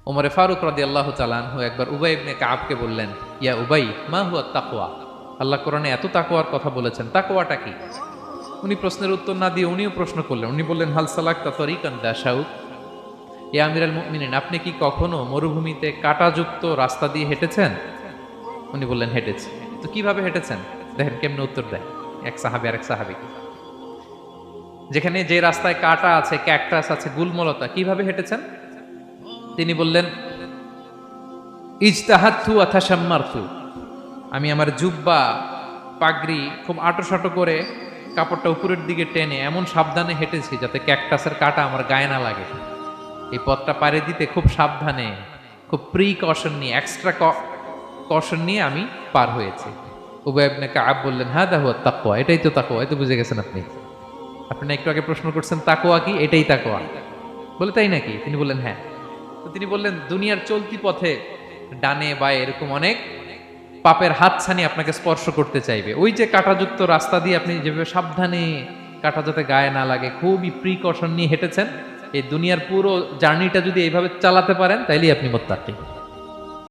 ওমরে ফারুক রাদিয়াল্লাহু তাআলা আনহু একবার উবাই ইবনে কাবকে বললেন, ইয়া উবাই, মা হুয়া তাকওয়া? আল্লাহ কোরআনে এত তাকওয়ার কথা বলেছেন, তাকওয়াটা কি? উনি প্রশ্নের উত্তর না দিয়ে উনিও প্রশ্ন করলেন। উনি বললেন, হাল সালাকতা তরিকান দা শাউক? ইয়া আমিরাল মুমিনিন, আপনি কি কখনো মরুভূমিতে কাঁটাযুক্ত রাস্তা দিয়ে হেঁটেছেন? উনি বললেন, হেঁটেছি। তো কিভাবে হেঁটেছেন? দেখেন কেমনে উত্তর দেয় এক সাহাবী আরেক সাহাবীকে। যেখানে যে রাস্তায় কাঁটা আছে, ক্যাকটাস আছে, গুলমলতা, কিভাবে হেঁটেছেন? তিনি বললেন, ইজতাহাদতু ওয়া তাশাম্মারতু, আমি আমার জুব্বা পাগড়ি খুব আঁটো করে কাপড়টা উপরের দিকে টেনে এমন সাবধানে হেঁটেছি যাতে ক্যাকটাসের কাঁটা আমার গায়ে না লাগে। এই পথটা পাড়ি দিতে খুব সাবধানে, খুব প্রিকশন নিয়ে, এক্সট্রা কশন নিয়ে আমি পার হয়েছি। উবাই ইবনে কাব বললেন, হাদা হুয়া তাকওয়া, এটাই তো তাকওয়া। এই তো বুঝে গেছেন আপনি। আপনি না একটু আগে প্রশ্ন করছেন তাকওয়া কি? এটাই তাকওয়া। বলে, তাই নাকি? তিনি বললেন, হ্যাঁ। তো তিনি বললেন, দুনিয়ার চলতি পথে ডানে বায়ে এরকম অনেক পাপের হাতছানি আপনাকে স্পর্শ করতে চাইবে। ওই যে কাঁটাযুক্ত রাস্তা দিয়ে আপনি যেভাবে সাবধানে, কাঁটা যাতে গায়ে না লাগে, খুবই প্রিকশন নিয়ে হেঁটেছেন, এই দুনিয়ার পুরো জার্নিটা যদি এইভাবে চালাতে পারেন তাইলেই আপনি মুত্তাকি।